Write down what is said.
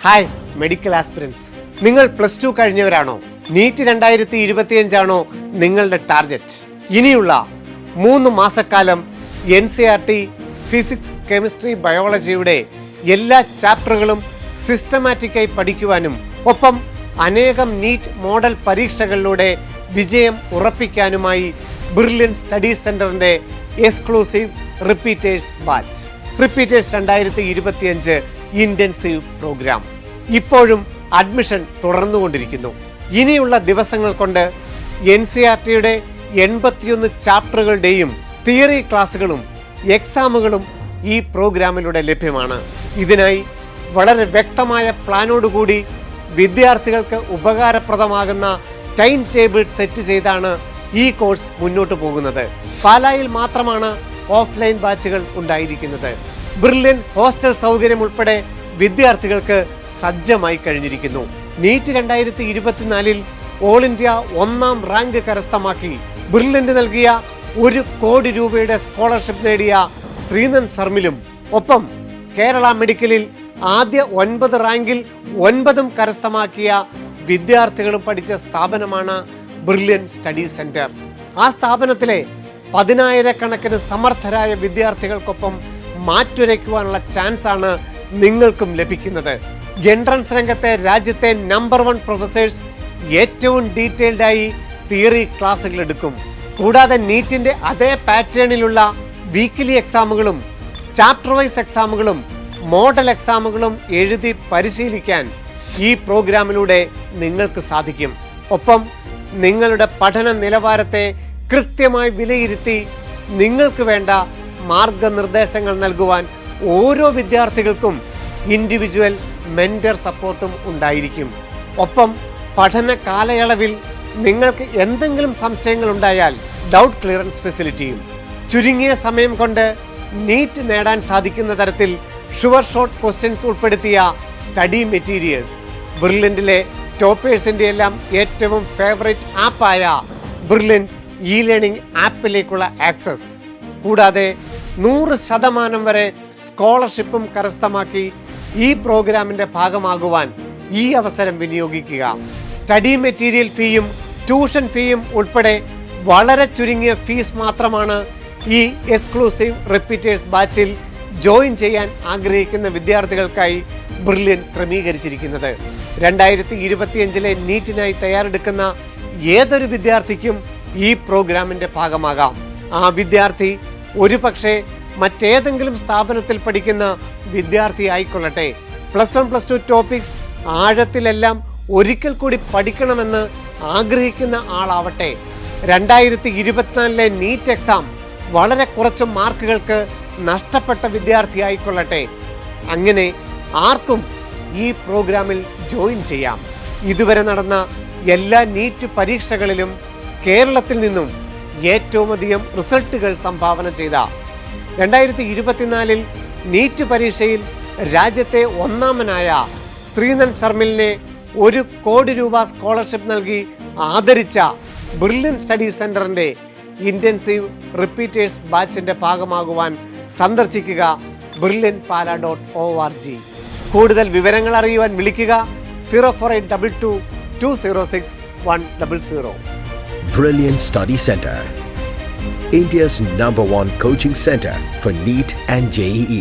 Hi medical aspirants, നിങ്ങൾ +2 കഴിഞ്ഞവരാണോ? NEET 2025 ആണോ നിങ്ങളുടെ ടാർഗറ്റ്? ഇനിയുള്ള 3 മാസക്കാലം NCERT ഫിസിക്സ്, കെമിസ്ട്രി, ബയോളജിയുടെ എല്ലാ ചാപ്റ്ററുകളും സിസ്റ്റമാറ്റിക്കായി പഠിക്കുവാനും ഒപ്പം അനേകം നീറ്റ് മോഡൽ പരീക്ഷകളിലൂടെ വിജയം ഉറപ്പിക്കാനുമായി ബ്രില്യൻ സ്റ്റഡി സെന്ററിന്റെ exclusive repeaters batch, repeaters 2025 intensive programme ഇപ്പോഴും അഡ്മിഷൻ തുടർന്നുകൊണ്ടിരിക്കുന്നു. ഇനിയുള്ള ദിവസങ്ങൾ കൊണ്ട് NCERTയുടെ 81 ചാപ്റ്ററുകളുടെയും തിയറി ക്ലാസുകളും എക്സാമുകളും ഈ പ്രോഗ്രാമിലൂടെ ലഭ്യമാണ്. ഇതിനായി വളരെ വ്യക്തമായ പ്ലാനോടുകൂടി വിദ്യാർത്ഥികൾക്ക് ഉപകാരപ്രദമാകുന്ന ടൈം ടേബിൾ സെറ്റ് ചെയ്താണ് ഈ കോഴ്സ് മുന്നോട്ട് പോകുന്നത്. പാലായിൽ മാത്രമാണ് ഓഫ്ലൈൻ ബാച്ചുകൾ ഉണ്ടായിരിക്കുന്നത്. ബ്രില്യൻ ഹോസ്റ്റൽ സൗകര്യം ഉൾപ്പെടെ വിദ്യാർത്ഥികൾക്ക് സജ്ജമായി കഴിഞ്ഞിരിക്കുന്നു. നീറ്റ് 2024 ഓൾ ഇന്ത്യ 1ാം റാങ്ക് കരസ്ഥമാക്കി ബ്രില്യന്റ് നൽകിയ 1 കോടി രൂപയുടെ സ്കോളർഷിപ്പ് നേടിയ ശ്രീനൻ ശർമിലും ഒപ്പം കേരള മെഡിക്കലിൽ ആദ്യ 9 റാങ്കിൽ 9ഉം കരസ്ഥമാക്കിയ വിദ്യാർത്ഥികളും പഠിച്ച സ്ഥാപനമാണ് ബ്രില്യൻ സ്റ്റഡി സെന്റർ. ആ സ്ഥാപനത്തിലെ 10,000-കണക്കിന് സമർത്ഥരായ വിദ്യാർത്ഥികൾക്കൊപ്പം മാറ്റുരയ്ക്കുവാനുള്ള ചാൻസ് ആണ് നിങ്ങൾക്കും ലഭിക്കുന്നത്. എൻട്രൻസ് രംഗത്തെ രാജ്യത്തെ നമ്പർ 1 പ്രൊഫസേഴ്സ് ഏറ്റവും ഡീറ്റെയിൽഡ് ആയി തിയറി ക്ലാസുകൾ എടുക്കും. കൂടാതെ നീറ്റിന്റെ അതേ പാറ്റേണിലുള്ള വീക്കിലി എക്സാമുകളും ചാപ്റ്റർ വൈസ് എക്സാമുകളും മോഡൽ എക്സാമുകളും എഴുതി പരിശീലിക്കാൻ ഈ പ്രോഗ്രാമിലൂടെ നിങ്ങൾക്ക് സാധിക്കും. ഒപ്പം നിങ്ങളുടെ പഠന നിലവാരത്തെ കൃത്യമായി വിലയിരുത്തി നിങ്ങൾക്ക് വേണ്ട മാർഗനിർദ്ദേശങ്ങൾ നൽകുവാൻ ഓരോ വിദ്യാർത്ഥികൾക്കും ഇൻഡിവിജ്വൽ മെന്റർ സപ്പോർട്ടും ഉണ്ടായിരിക്കും. ഒപ്പം പഠന കാലയളവിൽ നിങ്ങൾക്ക് എന്തെങ്കിലും സംശയങ്ങൾ ഉണ്ടായാൽ ഡൗട്ട് ക്ലിയറൻസ് ഫെസിലിറ്റിയും. ചുരുങ്ങിയ സമയം കൊണ്ട് നീറ്റ് നേടാൻ സാധിക്കുന്ന തരത്തിൽ ഷുവർ ഷോട്ട് ക്വസ്റ്റ്യൻസ് ഉൾപ്പെടുത്തിയ സ്റ്റഡി മെറ്റീരിയൽസ്, ബ്രില്യന്റിലെ ടോപ്പേഴ്സിന്റെ എല്ലാം ഏറ്റവും ഫേവറേറ്റ് ആപ്പായ ബ്രില്യന്റ് ഇ ലേണിംഗ് ആപ്പിലേക്കുള്ള ആക്സസ്, കൂടാതെ 100% വരെ സ്കോളർഷിപ്പും കരസ്ഥമാക്കി ഈ പ്രോഗ്രാമിന്റെ ഭാഗമാകുവാൻ ഈ അവസരം വിനിയോഗിക്കുക. സ്റ്റഡി മെറ്റീരിയൽ ഫീയും ട്യൂഷൻ ഫീയും ഉൾപ്പെടെ വളരെ ചുരുങ്ങിയ ഫീസ് മാത്രമാണ് ഈ എക്സ്ക്ലൂസീവ് റിപ്പീറ്റേഴ്സ് ബാച്ചിൽ ജോയിൻ ചെയ്യാൻ ആഗ്രഹിക്കുന്ന വിദ്യാർത്ഥികൾക്കായി ബ്രില്യൻ ക്രമീകരിച്ചിരിക്കുന്നത്. 2025 നീറ്റിനായി തയ്യാറെടുക്കുന്ന ഏതൊരു വിദ്യാർത്ഥിക്കും ഈ പ്രോഗ്രാമിന്റെ ഭാഗമാകാം. ആ വിദ്യാർത്ഥി ഒരു പക്ഷേ മറ്റേതെങ്കിലും സ്ഥാപനത്തിൽ പഠിക്കുന്ന വിദ്യാർത്ഥി ആയിക്കൊള്ളട്ടെ, +1 +2 ടോപ്പിക്സ് ആഴത്തിലെല്ലാം ഒരിക്കൽ കൂടി പഠിക്കണമെന്ന് ആഗ്രഹിക്കുന്ന ആളാവട്ടെ, 2024 നീറ്റ് എക്സാം വളരെ കുറച്ച് മാർക്കുകൾക്ക് നഷ്ടപ്പെട്ട വിദ്യാർത്ഥി ആയിക്കൊള്ളട്ടെ, അങ്ങനെ ആർക്കും ഈ പ്രോഗ്രാമിൽ ജോയിൻ ചെയ്യാം. ഇതുവരെ നടന്ന എല്ലാ നീറ്റ് പരീക്ഷകളിലും കേരളത്തിൽ നിന്നും ഏറ്റവും അധികം റിസൾട്ടുകൾ സംഭാവന ചെയ്ത 2024 നീറ്റ് പരീക്ഷയിൽ രാജ്യത്തെ 1ാമനായ ശ്രീനൻ ശർമിലിനെ 1 കോടി രൂപ സ്കോളർഷിപ്പ് നൽകി ആദരിച്ച ബ്രില്യൻ സ്റ്റഡി സെന്ററിന്റെ ഇന്റൻസീവ് റിപ്പീറ്റേഴ്സ് ബാച്ചിന്റെ ഭാഗമാകുവാൻ സന്ദർശിക്കുക brilliantpala.org. കൂടുതൽ വിവരങ്ങൾ അറിയുവാൻ വിളിക്കുക 04822 206 100. Brilliant Study Center, India's #1 coaching center for NEET and JEE.